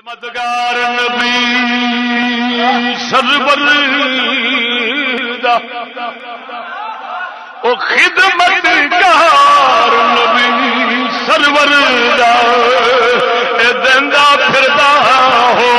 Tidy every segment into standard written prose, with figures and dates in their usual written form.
خدمتگار نبی سرور دا او خدمتگار نبی سرور دا اے دندا پھردا ہو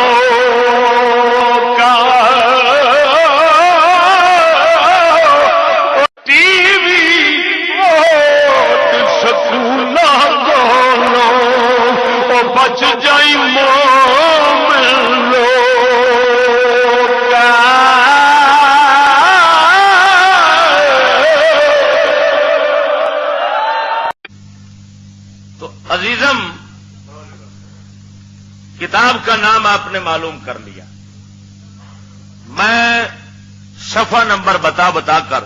بچ جائی مومن لوگا تو عزیزم کتاب کا نام آپ نے معلوم کر لیا. میں صفحہ نمبر بتا کر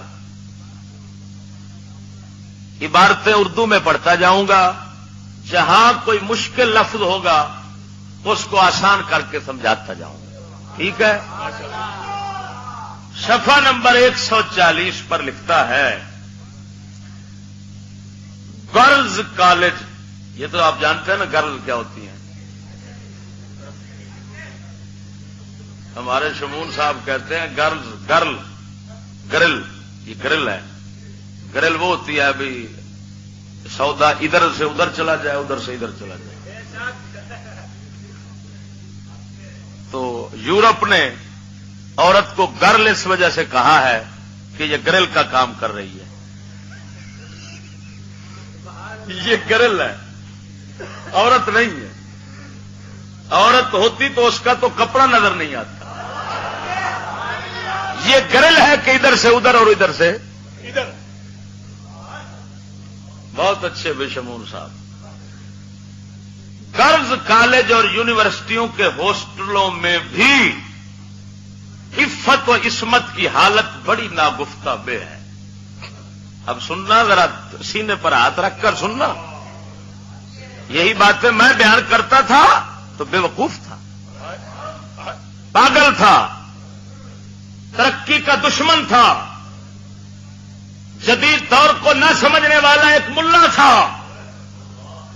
عبارتیں اردو میں پڑھتا جاؤں گا. جہاں کوئی مشکل لفظ ہوگا اس کو آسان کر کے سمجھاتا جاؤں گا. ٹھیک ہے؟ صفحہ نمبر 140 پر لکھتا ہے گرلز کالج. یہ تو آپ جانتے ہیں نا گرل کیا ہوتی ہیں. ہمارے شمون صاحب کہتے ہیں گرلز گرل. یہ گرل ہے. گرل وہ ہوتی ہے ابھی سودا ادھر سے ادھر چلا جائے ادھر سے ادھر چلا جائے. تو یورپ نے عورت کو گرل اس وجہ سے کہا ہے کہ یہ گرل کا کام کر رہی ہے. یہ گرل ہے, عورت نہیں ہے. عورت ہوتی تو اس کا تو کپڑا نظر نہیں آتا. یہ گرل ہے کہ ادھر سے ادھر اور ادھر سے ادھر. بہت اچھے بے شمون صاحب. گرلز کالج اور یونیورسٹیوں کے ہاسٹلوں میں بھی عفت و عصمت کی حالت بڑی ناگفتہ بے ہے. اب سننا, ذرا سینے پر ہاتھ رکھ کر سننا. یہی باتیں میں بیان کرتا تھا تو بے وقوف تھا, پاگل تھا, ترقی کا دشمن تھا, جدید دور کو نہ سمجھنے والا ایک ملا تھا.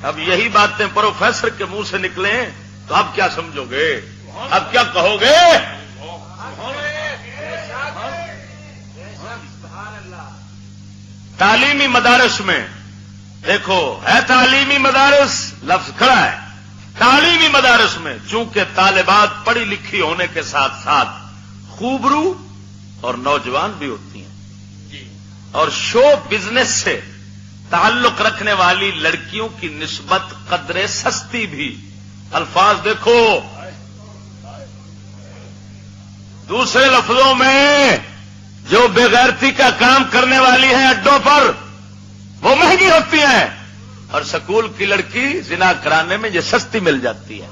اب یہی باتیں پروفیسر کے منہ سے نکلیں تو اب کیا سمجھو گے, اب کیا کہو گے؟ تعلیمی مدارس میں دیکھو, ہے تعلیمی مدارس, لفظ کھڑا ہے. تعلیمی مدارس میں چونکہ طالبات پڑھی لکھی ہونے کے ساتھ ساتھ خوبرو اور نوجوان بھی ہوتی ہیں, اور شو بزنس سے تعلق رکھنے والی لڑکیوں کی نسبت قدرے سستی بھی. الفاظ دیکھو, دوسرے لفظوں میں جو بےغیرتی کا کام کرنے والی ہیں اڈوں پر وہ مہنگی ہوتی ہیں, اور سکول کی لڑکی زنا کرانے میں یہ سستی مل جاتی ہے.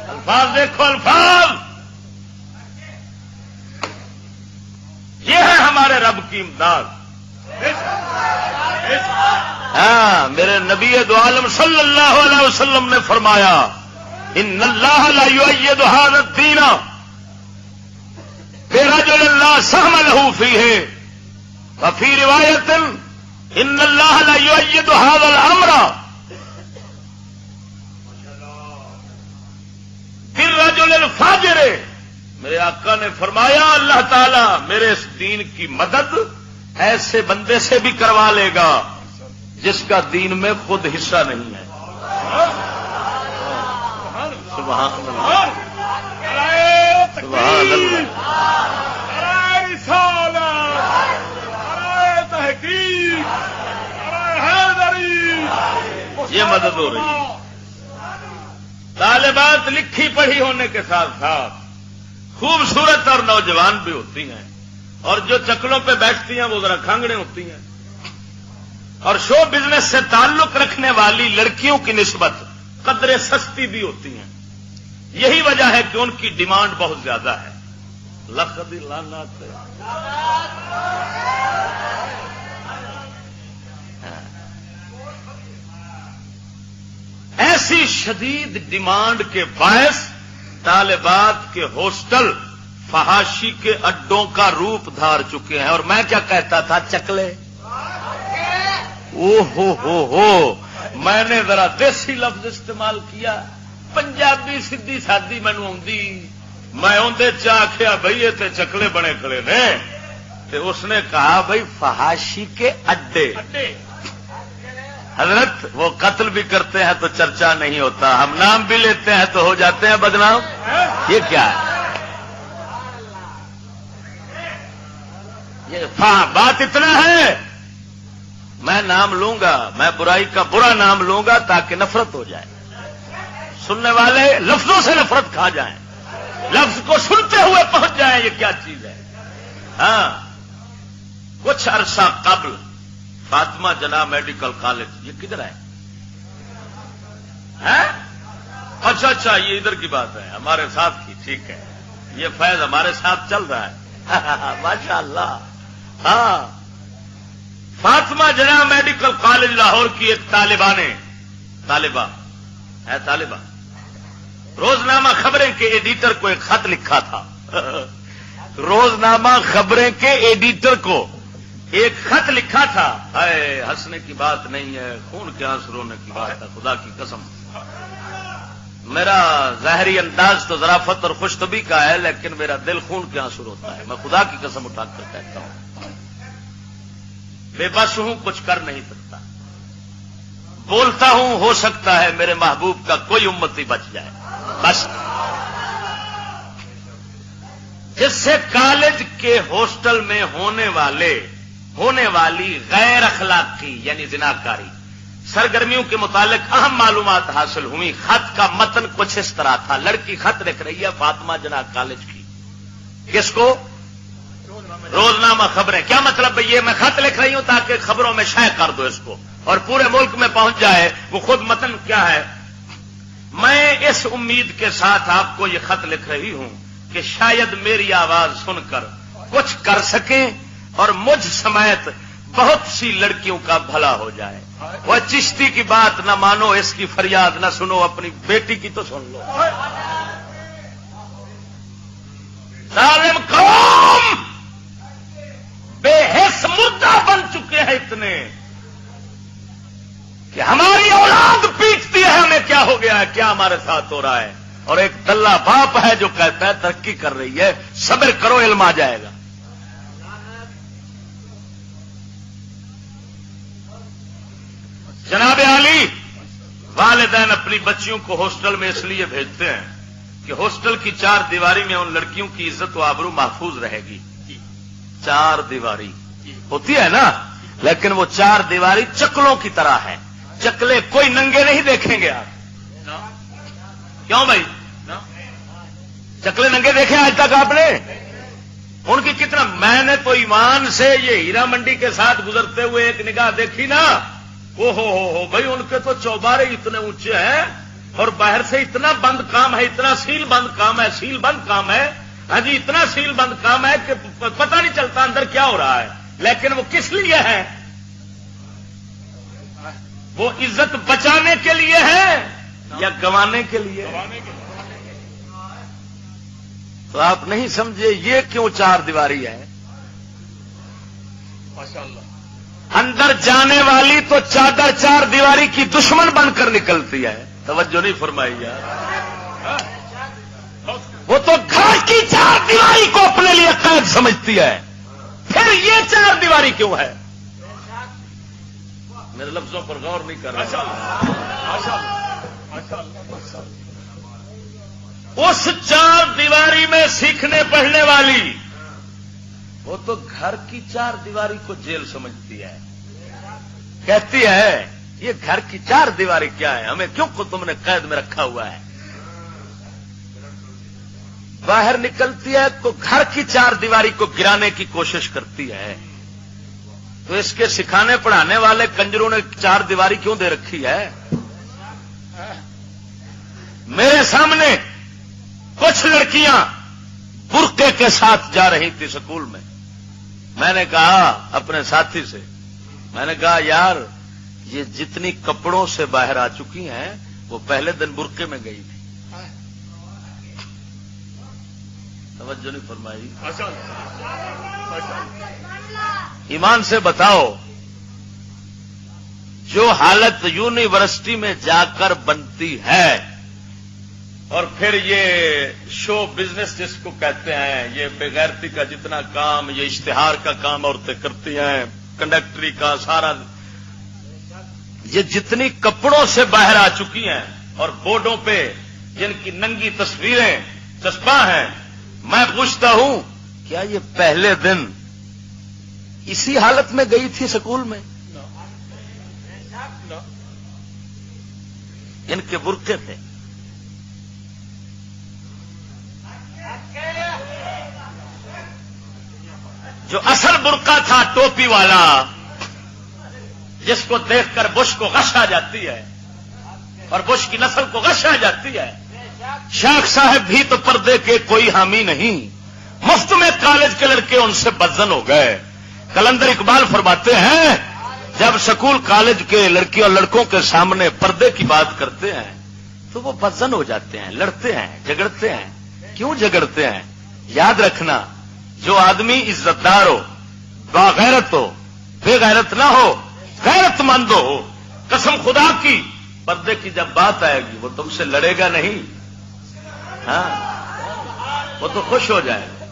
الفاظ دیکھو, الفاظ. یہ ہے ہمارے رب کی امداد. ہاں, میرے نبی دو عالم صلی اللہ علیہ وسلم نے فرمایا ان اللہ لا یؤید ھذا الدین برجل لا سهم له فیہ وفی روایت ان اللہ لا یؤید ھذا الامر بالرجل الفاجر. میرے آقا نے فرمایا اللہ تعالیٰ میرے اس دین کی مدد ایسے بندے سے بھی کروا لے گا جس کا دین میں خود حصہ نہیں ہے. سبحان اللہ, سبحان اللہ. یہ مدد ہو رہی ہے. طالبات لکھی پڑھی ہونے کے ساتھ ساتھ خوبصورت اور نوجوان بھی ہوتی ہیں, اور جو چکلوں پہ بیٹھتی ہیں وہ ذرا کھانگڑیں ہوتی ہیں, اور شو بزنس سے تعلق رکھنے والی لڑکیوں کی نسبت قدرے سستی بھی ہوتی ہیں. یہی وجہ ہے کہ ان کی ڈیمانڈ بہت زیادہ ہے. لقد لعنت. ایسی شدید ڈیمانڈ کے باعث طالبات کے ہاسٹل فحاشی کے اڈوں کا روپ دھار چکے ہیں. اور میں کیا کہتا تھا, چکلے. او ہو میں نے ذرا دیسی لفظ استعمال کیا, پنجابی سیدھی سادی مینوں آندی میں اندر آخیا بھائی یہ تے چکلے بنے کھڑے نے تے اس نے کہا بھائی فحاشی کے اڈے حضرت وہ قتل بھی کرتے ہیں تو چرچا نہیں ہوتا، ہم نام بھی لیتے ہیں تو ہو جاتے ہیں بدنام. یہ کیا ہے؟ بات اتنا ہے میں نام لوں گا، میں برائی کا برا نام لوں گا تاکہ نفرت ہو جائے، سننے والے لفظوں سے نفرت کھا جائیں، لفظ کو سنتے ہوئے پہنچ جائیں یہ کیا چیز ہے. ہاں کچھ عرصہ قبل فاطمہ جناح میڈیکل کالج یہ کدھر ہے؟ اچھا یہ ادھر کی بات ہے، ہمارے ساتھ کی. ٹھیک ہے، یہ فیض ہمارے ساتھ چل رہا ہے ماشاء اللہ. ہاں فاطمہ جناح میڈیکل کالج لاہور کی ایک طالبہ روزنامہ خبریں کے ایڈیٹر کو ایک خط لکھا تھا. روزنامہ خبریں کے ایڈیٹر کو ایک خط لکھا تھا. ہنسنے کی بات نہیں ہے، خون کے آنسو رونے کی بات ہے، خدا کی قسم. میرا ظاہری انداز تو ذرافت اور خوش طبی کا ہے لیکن میرا دل خون کے آنسو روتا ہے. میں خدا کی قسم اٹھا کر کہتا ہوں بے بس ہوں، کچھ کر نہیں سکتا، بولتا ہوں ہو سکتا ہے میرے محبوب کا کوئی امتی بچ جائے بس. جس سے کالج کے ہاسٹل میں ہونے والی غیر اخلاقی یعنی زناکاری سرگرمیوں کے متعلق اہم معلومات حاصل ہوئی. خط کا متن کچھ اس طرح تھا. لڑکی خط لکھ رہی ہے فاطمہ جناح کالج کی. کس کو؟ روزنامہ خبریں. کیا مطلب ہے؟ یہ میں خط لکھ رہی ہوں تاکہ خبروں میں شائع کر دو اس کو اور پورے ملک میں پہنچ جائے. وہ خود متن کیا ہے؟ میں اس امید کے ساتھ آپ کو یہ خط لکھ رہی ہوں کہ شاید میری آواز سن کر کچھ کر سکیں اور مجھ سمیت بہت سی لڑکیوں کا بھلا ہو جائے. وہ چشتی کی بات نہ مانو، اس کی فریاد نہ سنو، اپنی بیٹی کی تو سن لو. ظالم قوم بے حس مردہ بن چکے ہیں اتنے کہ ہماری اولاد پیٹتی ہے ہمیں کیا ہو گیا ہے، کیا ہمارے ساتھ ہو رہا ہے. اور ایک دلہ باپ ہے جو کہتا ہے ترقی کر رہی ہے، صبر کرو علم آ جائے گا. جناب عالی، والدین اپنی بچیوں کو ہاسٹل میں اس لیے بھیجتے ہیں کہ ہاسٹل کی چار دیواری میں ان لڑکیوں کی عزت و آبرو محفوظ رہے گی. چار دیواری ہوتی ہے نا، لیکن وہ چار دیواری چکلوں کی طرح ہے. چکلے کوئی ننگے نہیں دیکھیں گے آپ. کیوں بھائی؟ چکلے ننگے دیکھے آج تک آپ نے؟ ان کی کتنا، میں نے تو ایمان سے یہ ہیرا منڈی کے ساتھ گزرتے ہوئے ایک نگاہ دیکھی نا، ہو بھائی ان کے تو چوبارے اتنے اونچے ہیں اور باہر سے اتنا بند کام ہے، اتنا سیل بند کام ہے. ہاں جی، اتنا سیل بند کام ہے کہ پتہ نہیں چلتا اندر کیا ہو رہا ہے. لیکن وہ کس لیے ہے؟ وہ عزت بچانے کے لیے ہے یا گنوانے کے لیے؟ تو آپ نہیں سمجھے یہ کیوں چار دیواری ہے. اندر جانے والی تو چادر چار دیواری کی دشمن بن کر نکلتی ہے. توجہ نہیں فرمائی یار. وہ تو گھر کی چار دیواری کو اپنے لیے قید سمجھتی ہے، پھر یہ چار دیواری کیوں ہے؟ میرے لفظوں پر غور نہیں کر رہا. اس چار دیواری میں سیکھنے پڑھنے والی وہ تو گھر کی چار دیواری کو جیل سمجھتی ہے. کہتی ہے یہ گھر کی چار دیواری کیا ہے، ہمیں کیوں کو تم نے قید میں رکھا ہوا ہے. باہر نکلتی ہے تو گھر کی چار دیواری کو گرانے کی کوشش کرتی ہے. تو اس کے سکھانے پڑھانے والے کنجروں نے چار دیواری کیوں دے رکھی ہے؟ میرے سامنے کچھ لڑکیاں برقعے کے ساتھ جا رہی تھی سکول میں. میں نے کہا اپنے ساتھی سے، میں نے کہا یار یہ جتنی کپڑوں سے باہر آ چکی ہیں وہ پہلے دن برقعے میں گئی تھی. توجہ نہیں فرمائی. ایمان سے بتاؤ، جو حالت یونیورسٹی میں جا کر بنتی ہے اور پھر یہ شو بزنس جس کو کہتے ہیں، یہ بےغیرتی کا جتنا کام، یہ اشتہار کا کام عورتیں کرتی ہیں، کنڈکٹری کا سارا، یہ جتنی کپڑوں سے باہر آ چکی ہیں اور بورڈوں پہ جن کی ننگی تصویریں چسپاں ہیں، میں پوچھتا ہوں کیا یہ پہلے دن اسی حالت میں گئی تھی سکول میں؟ ان کے برقعے تھے، جو اصل برقع تھا ٹوپی والا، جس کو دیکھ کر بش کو غش آ جاتی ہے اور بش کی نسل کو غش آ جاتی ہے۔ شیخ صاحب بھی تو پردے کے کوئی حامی نہیں، مفت میں کالج کے لڑکے ان سے بدزن ہو گئے۔ کلندر اقبال فرماتے ہیں جب سکول کالج کے لڑکیوں اور لڑکوں کے سامنے پردے کی بات کرتے ہیں تو وہ بدزن ہو جاتے ہیں، لڑتے ہیں، جھگڑتے ہیں۔ کیوں جھگڑتے ہیں؟ یاد رکھنا، جو آدمی عزت دار ہو، باغیرت ہو، بے غیرت نہ ہو، غیرت مند ہو، قسم خدا کی پردے کی جب بات آئے گی وہ تم سے لڑے گا نہیں، ہاں وہ تو خوش ہو جائے گا۔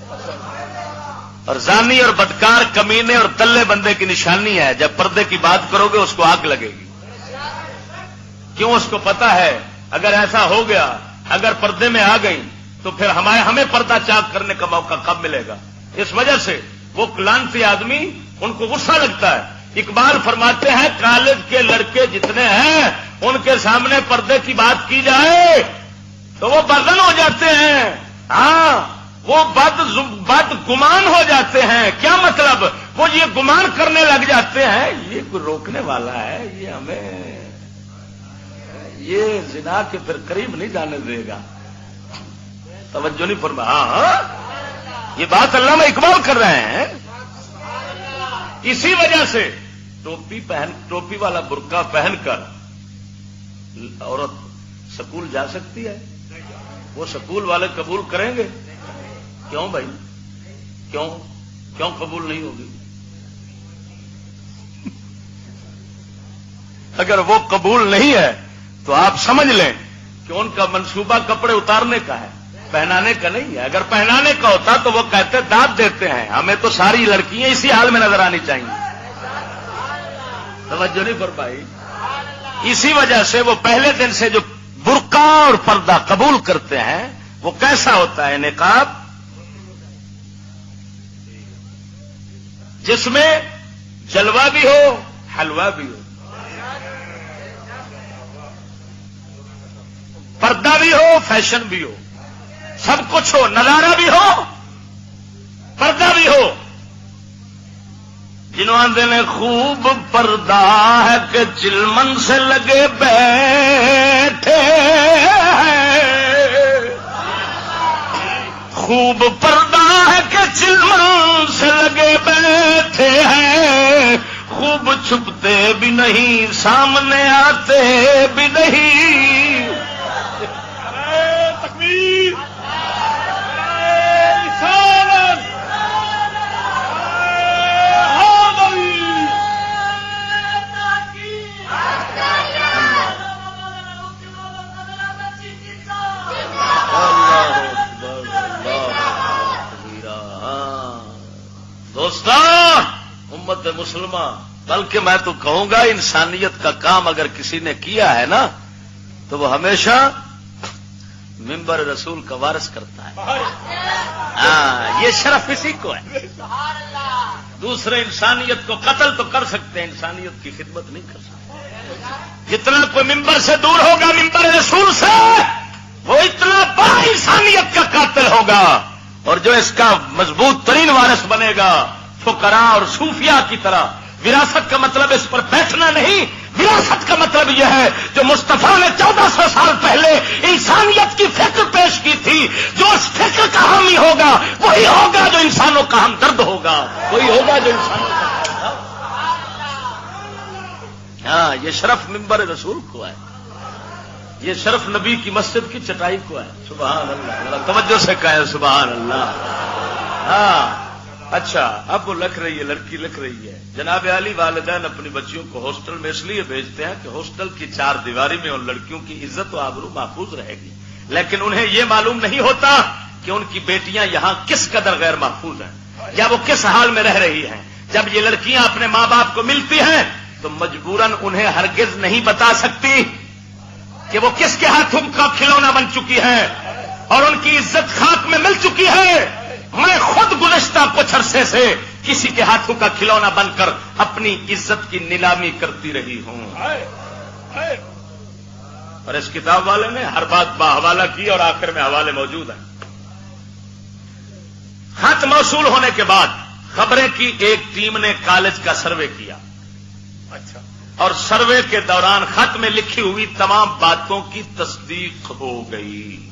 اور زانی اور بدکار، کمینے اور دلے بندے کی نشانی ہے، جب پردے کی بات کرو گے اس کو آگ لگے گی۔ کیوں؟ اس کو پتا ہے اگر ایسا ہو گیا، اگر پردے میں آ گئی تو پھر ہمیں پردہ چاک کرنے کا موقع کب ملے گا؟ اس وجہ سے وہ لعنتی آدمی، ان کو غصہ لگتا ہے۔ اقبال فرماتے ہیں کالج کے لڑکے جتنے ہیں ان کے سامنے پردے کی بات کی جائے تو وہ بدن ہو جاتے ہیں، ہاں وہ بد گمان ہو جاتے ہیں۔ کیا مطلب؟ وہ یہ گمان کرنے لگ جاتے ہیں یہ کوئی روکنے والا ہے، یہ ہمیں یہ زنا کے پھر قریب نہیں جانے دے گا۔ توجہ نہیں فرمایا؟ ہاں یہ بات علامہ اقبال کر رہے ہیں۔ اسی وجہ سے ٹوپی والا برقع پہن کر عورت سکول جا سکتی ہے؟ وہ سکول والے قبول کریں گے؟ کیوں بھائی؟ کیوں قبول نہیں ہوگی؟ اگر وہ قبول نہیں ہے تو آپ سمجھ لیں کہ ان کا منصوبہ کپڑے اتارنے کا ہے، پہنانے کا نہیں ہے۔ اگر پہنانے کا ہوتا تو وہ کہتے داد دیتے ہیں ہمیں تو ساری لڑکیاں اسی حال میں نظر آنی چاہیے۔ توجہ نہیں فرمائی؟ اسی وجہ سے وہ پہلے دن سے جو برقع اور پردہ قبول کرتے ہیں وہ کیسا ہوتا ہے؟ نقاب جس میں جلوہ بھی ہو، حلوہ بھی ہو، پردہ بھی ہو، فیشن بھی ہو، سب کچھ ہو، نظارہ بھی ہو، پردہ بھی ہو۔ جنہوں آندے نے خوب پردہ ہے کہ چلمن سے لگے بیٹھے، خوب پردہ ہے کہ چلمن سے لگے بیٹھے ہیں، خوب چھپتے بھی نہیں سامنے آتے بھی نہیں۔ تکبیر! دوستان، امت مسلمہ، بلکہ میں تو کہوں گا انسانیت کا کام اگر کسی نے کیا ہے نا تو وہ ہمیشہ منبر رسول کا وارث کرتا ہے۔ ہاں یہ شرف اسی کو ہے۔ دوسرے انسانیت کو قتل تو کر سکتے ہیں، انسانیت کی خدمت نہیں کر سکتے۔ جتنا کوئی منبر سے دور ہوگا منبر رسول سے وہ اتنا بڑا انسانیت کا قاتل ہوگا، اور جو اس کا مضبوط ترین وارث بنے گا فقراء اور صوفیاء کی طرح۔ وراثت کا مطلب اس پر بیٹھنا نہیں، وراثت کا مطلب یہ ہے جو مصطفیٰ نے 1400 سال پہلے انسانیت کی فکر پیش کی تھی، جو اس فکر کا حامی ہوگا وہی ہوگا جو انسانوں کا ہمدرد ہوگا، وہی ہوگا جو انسانوں کا۔ ہاں یہ شرف منبر رسول کو ہے، یہ شرف نبی کی مسجد کی چٹائی کو ہے۔ سبحان اللہ، توجہ سے کہے سبحان اللہ۔ ہاں اچھا، اب وہ لکھ رہی ہے، لڑکی لکھ رہی ہے، جناب عالی والدین اپنی بچیوں کو ہاسٹل میں اس لیے بھیجتے ہیں کہ ہاسٹل کی چار دیواری میں ان لڑکیوں کی عزت و آبرو محفوظ رہے گی، لیکن انہیں یہ معلوم نہیں ہوتا کہ ان کی بیٹیاں یہاں کس قدر غیر محفوظ ہیں یا وہ کس حال میں رہ رہی ہیں. جب یہ لڑکیاں اپنے ماں باپ کو ملتی ہیں تو مجبوراً انہیں ہرگز نہیں بتا سکتی کہ وہ کس کے ہاتھوں کا کھلونا بن چکی ہے اور ان کی عزت خاک میں مل چکی ہے. میں خود گزشتہ کچھ عرصے سے کسی کے ہاتھوں کا کھلونا بن کر اپنی عزت کی نیلامی کرتی رہی ہوں. اور اس کتاب والے نے ہر بات باحوالہ کی اور آخر میں حوالے موجود ہیں. خط موصول ہونے کے بعد خبریں کی ایک ٹیم نے کالج کا سروے کیا. اچھا. اور سروے کے دوران خط میں لکھی ہوئی تمام باتوں کی تصدیق ہو گئی.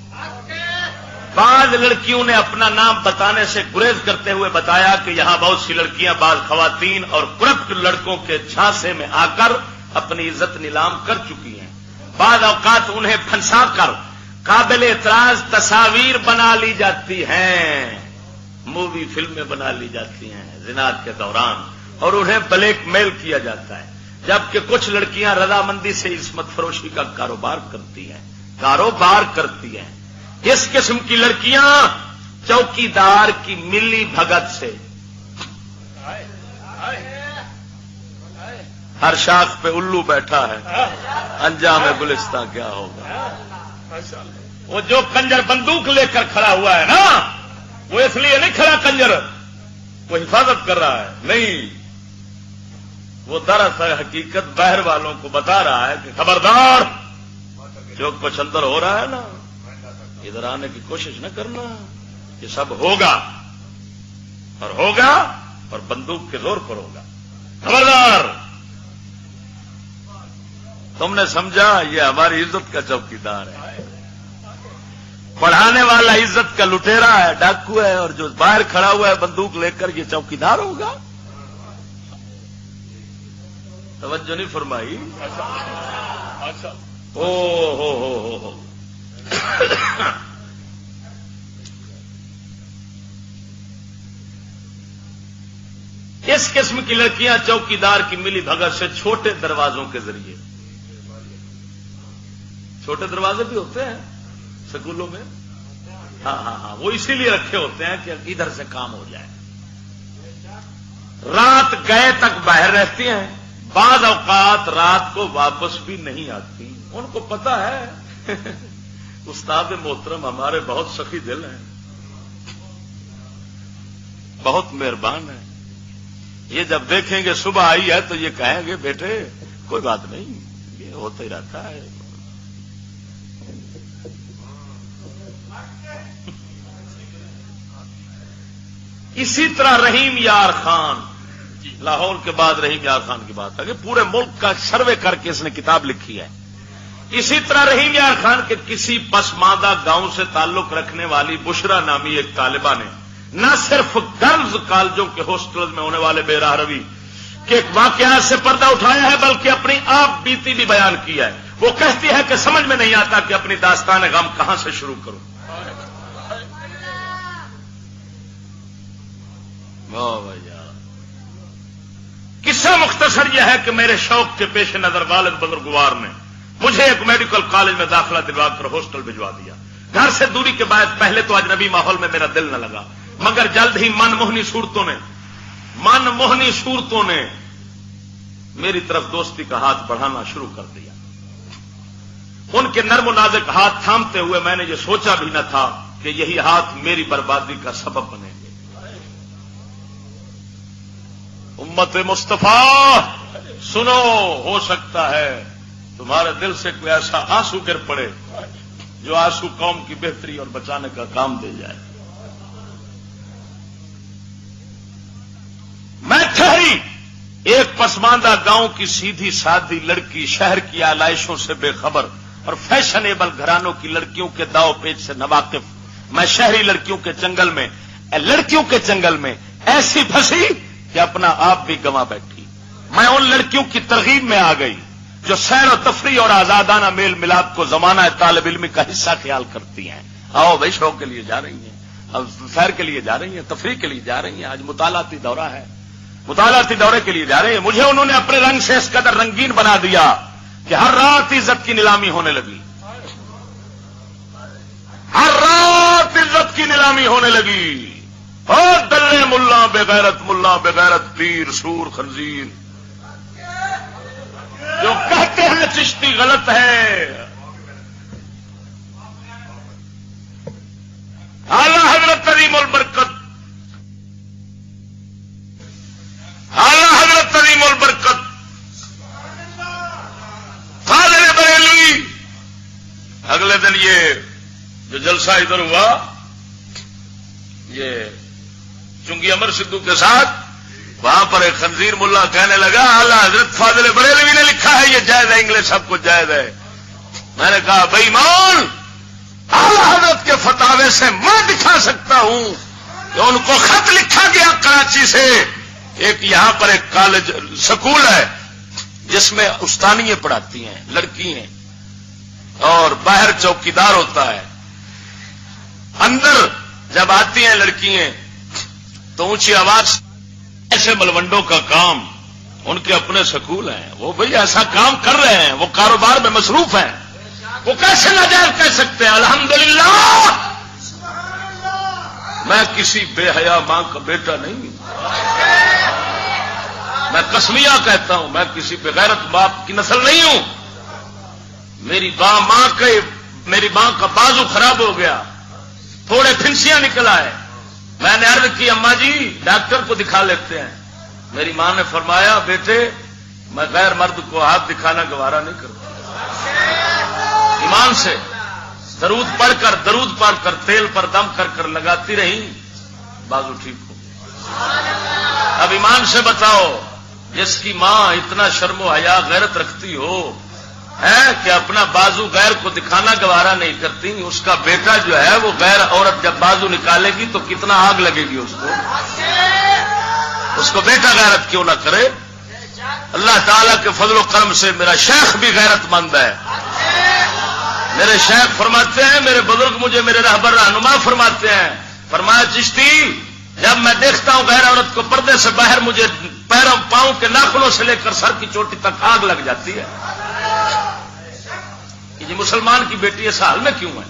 بعض لڑکیوں نے اپنا نام بتانے سے گریز کرتے ہوئے بتایا کہ یہاں بہت سی لڑکیاں بعض خواتین اور کرپٹ لڑکوں کے جھانسے میں آ کر اپنی عزت نیلام کر چکی ہیں. بعض اوقات انہیں پھنسا کر قابل اعتراض تصاویر بنا لی جاتی ہیں، مووی فلمیں بنا لی جاتی ہیں زنا کے دوران، اور انہیں بلیک میل کیا جاتا ہے. جبکہ کچھ لڑکیاں رضامندی سے عصمت فروشی کا کاروبار کرتی ہیں. اس قسم کی لڑکیاں چوکیدار کی ملی بھگت سے ہر شاخ پہ الو بیٹھا ہے، انجام گلستہ کیا ہوگا. وہ جو کنجر بندوق لے کر کھڑا ہوا ہے نا، وہ اس لیے نہیں کھڑا کنجر وہ حفاظت کر رہا ہے، نہیں، وہ دراصل حقیقت باہر والوں کو بتا رہا ہے کہ خبردار جو کچھ اندر ہو رہا ہے نا، ادھر آنے کی کوشش نہ کرنا، یہ سب ہوگا اور بندوق کے زور پر ہوگا. خبردار، تم نے سمجھا یہ ہماری عزت کا چوکیدار ہے، پڑھانے والا عزت کا لٹیرا ہے، ڈاکو ہے، اور جو باہر کھڑا ہوا ہے بندوق لے کر یہ چوکیدار ہوگا. توجہ نہیں فرمائی. ہو اس قسم کی لڑکیاں چوکیدار کی ملی بھگت سے چھوٹے دروازوں کے ذریعے، چھوٹے دروازے بھی ہوتے ہیں سکولوں میں، ہاں وہ اسی لیے رکھے ہوتے ہیں کہ ادھر سے کام ہو جائے. رات گئے تک باہر رہتی ہیں، بعض اوقات رات کو واپس بھی نہیں آتی. ان کو پتا ہے استاد محترم ہمارے بہت سخی دل ہیں، بہت مہربان ہیں. یہ جب دیکھیں گے صبح آئی ہے تو یہ کہیں گے بیٹے کوئی بات نہیں، یہ ہوتا ہی رہتا ہے. اسی طرح رحیم یار خان، لاہور کے بعد رحیم یار خان کی بات ہے، پورے ملک کا سروے کر کے اس نے کتاب لکھی ہے. اسی طرح رحیم یار خان کے کسی پسماندہ گاؤں سے تعلق رکھنے والی بشرا نامی ایک طالبہ نے نہ صرف گرلز کالجوں کے ہاسٹلز میں ہونے والے بے راہ روی کے واقعات سے پردہ اٹھایا ہے، بلکہ اپنی آپ بیتی بھی بیان کی ہے. وہ کہتی ہے کہ سمجھ میں نہیں آتا کہ اپنی داستان غم کہاں سے شروع کروں. قصہ مختصر یہ ہے کہ میرے شوق کے پیش نظر والد بزرگوار نے مجھے ایک میڈیکل کالج میں داخلہ دلوا کر ہاسٹل بھجوا دیا. گھر سے دوری کے باعث پہلے تو اجنبی ماحول میں میرا دل نہ لگا، مگر جلد ہی من موہنی صورتوں نے میری طرف دوستی کا ہاتھ بڑھانا شروع کر دیا. ان کے نرم و نازک ہاتھ تھامتے ہوئے میں نے یہ سوچا بھی نہ تھا کہ یہی ہاتھ میری بربادی کا سبب بنے گے. امت مصطفیٰ سنو، ہو سکتا ہے تمہارے دل سے کوئی ایسا آنسو گر پڑے جو آنسو قوم کی بہتری اور بچانے کا کام دے جائے. میں ٹھہری ایک پسماندہ گاؤں کی سیدھی سادھی لڑکی، شہر کی آلائشوں سے بے خبر اور فیشنیبل گھرانوں کی لڑکیوں کے داؤ پیچ سے ناواقف. میں شہری لڑکیوں کے جنگل میں ایسی پھنسی کہ اپنا آپ بھی گنوا بیٹھی. میں ان لڑکیوں کی ترغیب میں آ گئی جو سیر و تفریح اور آزادانہ میل ملاپ کو زمانہ طالب علمی کا حصہ خیال کرتی ہیں. آؤ بھائی، شوق کے لیے جا رہی ہیں، اب سیر کے لیے جا رہی ہیں، تفریح کے لیے جا رہی ہیں، آج مطالعاتی دورہ ہے، مطالعاتی دورے کے لیے جا رہے ہیں. مجھے انہوں نے اپنے رنگ سے اس قدر رنگین بنا دیا کہ ہر رات عزت کی نیلامی ہونے لگی. نیلامی ہونے لگی. اور دلے ملا بغیرت پیر سور خنزیر جو کہتے ہیں چشتی غلط ہے. اعلی حضرت عظیم البرکت فاضل بریلوی اگلے دن یہ جو جلسہ ادھر ہوا یہ چنگی امر سدھو کے ساتھ وہاں پر ایک خنزیر ملا کہنے لگا اعلی حضرت فاضل بریلوی نے لکھا ہے یہ جائز ہے انگلش سب کچھ جائز ہے. میں نے کہا بھائی مان اعلی حضرت کے فتاوے سے میں دکھا سکتا ہوں کہ ان کو خط لکھا گیا کراچی سے. ایک یہاں پر ایک کالج سکول ہے جس میں استانیے پڑھاتی ہیں لڑکی ہیں اور باہر چوکیدار ہوتا ہے. اندر جب آتی ہیں لڑکیاں تو اونچی آواز ایسے ملوڈوں کا کام ان کے اپنے سکول ہیں وہ بھئی ایسا کام کر رہے ہیں وہ کاروبار میں مصروف ہیں وہ کیسے ناجائز کہہ سکتے ہیں. الحمدللہ میں کسی بے حیا ماں کا بیٹا نہیں ہوں. میں قسمیہ کہتا ہوں میں کسی بغیرت باپ کی نسل نہیں ہوں. میری ماں کا بازو خراب ہو گیا تھوڑے پھنسیاں نکل آئے. میں نے عرض کی اماں جی ڈاکٹر کو دکھا لیتے ہیں. میری ماں نے فرمایا بیٹے میں غیر مرد کو ہاتھ دکھانا گوارا نہیں کرتا. ایمان سے درود پڑھ کر تیل پر دم کر کر لگاتی رہی بازو ٹھیک ہو. اب ایمان سے بتاؤ جس کی ماں اتنا شرم و حیا غیرت رکھتی ہو ہے کہ اپنا بازو غیر کو دکھانا گوارا نہیں کرتی اس کا بیٹا جو ہے وہ غیر عورت جب بازو نکالے گی تو کتنا آگ لگے گی اس کو بیٹا غیرت کیوں نہ کرے. اللہ تعالیٰ کے فضل و کرم سے میرا شیخ بھی غیرت مند ہے. میرے شیخ فرماتے ہیں میرے بزرگ مجھے میرے رہبر رہنما فرماتے ہیں فرمایا چشتی جب میں دیکھتا ہوں غیر عورت کو پردے سے باہر مجھے پیروں پاؤں کے ناخنوں سے لے کر سر کی چوٹی تک آگ لگ جاتی ہے. یہ مسلمان کی بیٹی اس حال میں کیوں ہے؟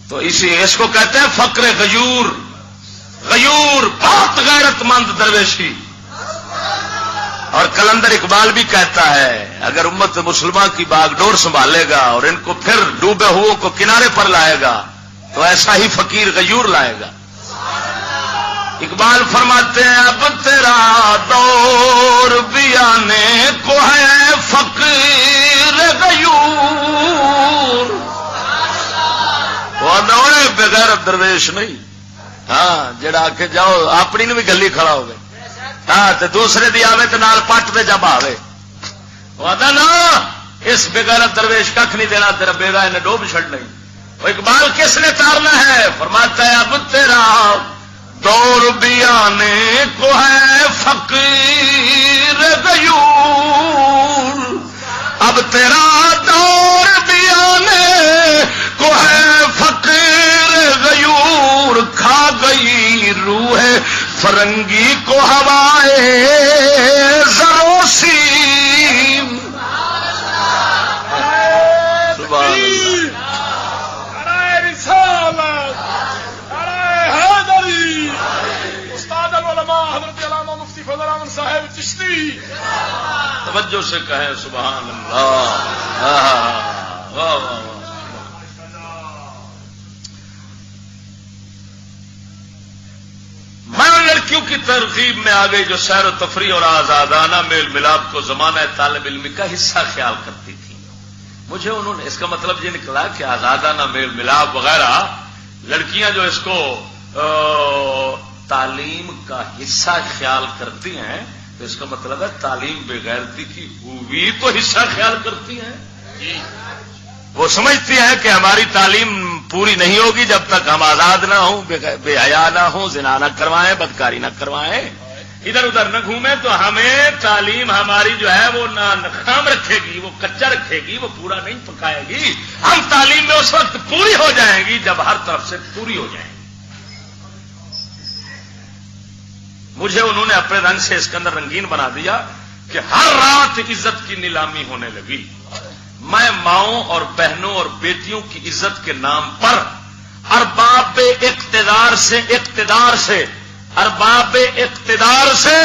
تو اس کو کہتے ہیں فقر غیور بہت غیرت مند درویشی. اور کلندر اقبال بھی کہتا ہے اگر امت مسلمان کی باغ ڈور سنبھالے گا اور ان کو پھر ڈوبے ہوئے کو کنارے پر لائے گا تو ایسا ہی فقیر غیور لائے گا. اقبال فرماتے ہیں اب تیرا دور بھی آنے کو ہے فقیر غیور. وہ دورے بغیر درویش نہیں ہاں جڑا آ کے جاؤ اپنی نے بھی گلی کھڑا ہو گئے ہاں تو دوسرے دی آوے تو نال پٹ دے جب آوے وعدہ نا اس بغیر درویش کھ نہیں دینا تیرا بیگا انہیں ڈوب چھڑ نہیں. وہ اقبال کس نے تارنا ہے فرماتا ہے اب تیرا دور بھی آنے کو ہے فقیر غیور. اب تیرا دور بھی آنے کو ہے فقیر غیور. کھا گئی روح فرنگی کو ہوائے زروسیم. صاحب چشتی توجہ سے کہیں سبحان اللہ. واہ واہ واہ. میں ان لڑکیوں کی ترغیب میں آ گئی جو سیر و تفریح اور آزادانہ میل ملاپ کو زمانہ طالب علمی کا حصہ خیال کرتی تھی. مجھے انہوں نے اس کا مطلب یہ نکلا کہ آزادانہ میل ملاپ وغیرہ لڑکیاں جو اس کو تعلیم کا حصہ خیال کرتی ہیں تو اس کا مطلب ہے تعلیم بغیرتی کی ہوئی تو حصہ خیال کرتی ہیں. وہ سمجھتی ہیں کہ ہماری تعلیم پوری نہیں ہوگی جب تک ہم آزاد نہ ہوں بے حیا نہ ہوں زنا نہ کروائیں بدکاری نہ کروائیں ادھر ادھر نہ گھومیں تو ہمیں تعلیم ہماری جو ہے وہ نہ ناکام رکھے گی وہ کچا رکھے گی وہ پورا نہیں پکائے گی. ہم تعلیم میں اس وقت پوری ہو جائیں گی جب ہر طرف سے پوری ہو جائیں گی. مجھے انہوں نے اپنے رنگ سے اس کے اندر رنگین بنا دیا کہ ہر رات عزت کی نیلامی ہونے لگی. میں ماؤں اور بہنوں اور بیٹیوں کی عزت کے نام پر ارباب اقتدار سے ارباب اقتدار سے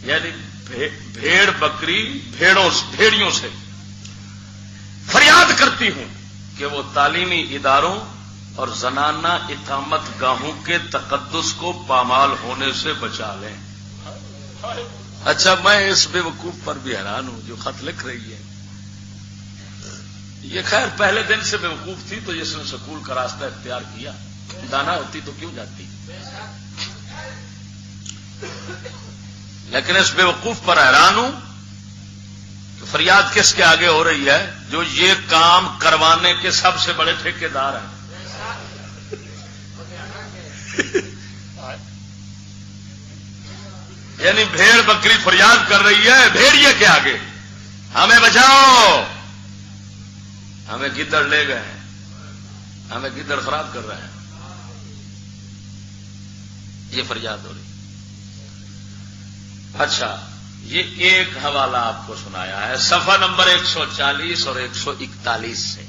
یعنی بھیڑ بکری بھیڑیوں سے فریاد کرتی ہوں کہ وہ تعلیمی اداروں اور زنانہ اتامت گاہوں کے تقدس کو پامال ہونے سے بچا لیں. اچھا میں اس بے وقوف پر بھی حیران ہوں جو خط لکھ رہی ہے. یہ خیر پہلے دن سے بے وقوف تھی تو اس نے سکول کا راستہ اختیار کیا. دانا ہوتی تو کیوں جاتی. لیکن اس بے وقوف پر حیران ہوں کہ فریاد کس کے آگے ہو رہی ہے جو یہ کام کروانے کے سب سے بڑے ٹھیکیدار ہیں. یعنی بھیڑ بکری فریاد کر رہی ہے بھیڑیے کے آگے ہمیں بچاؤ, ہمیں گدڑ لے گئے ہیں, ہمیں گدڑ خراب کر رہے ہیں. یہ فریاد ہو رہی. اچھا یہ ایک حوالہ آپ کو سنایا ہے صفحہ نمبر 140 اور 141 سے.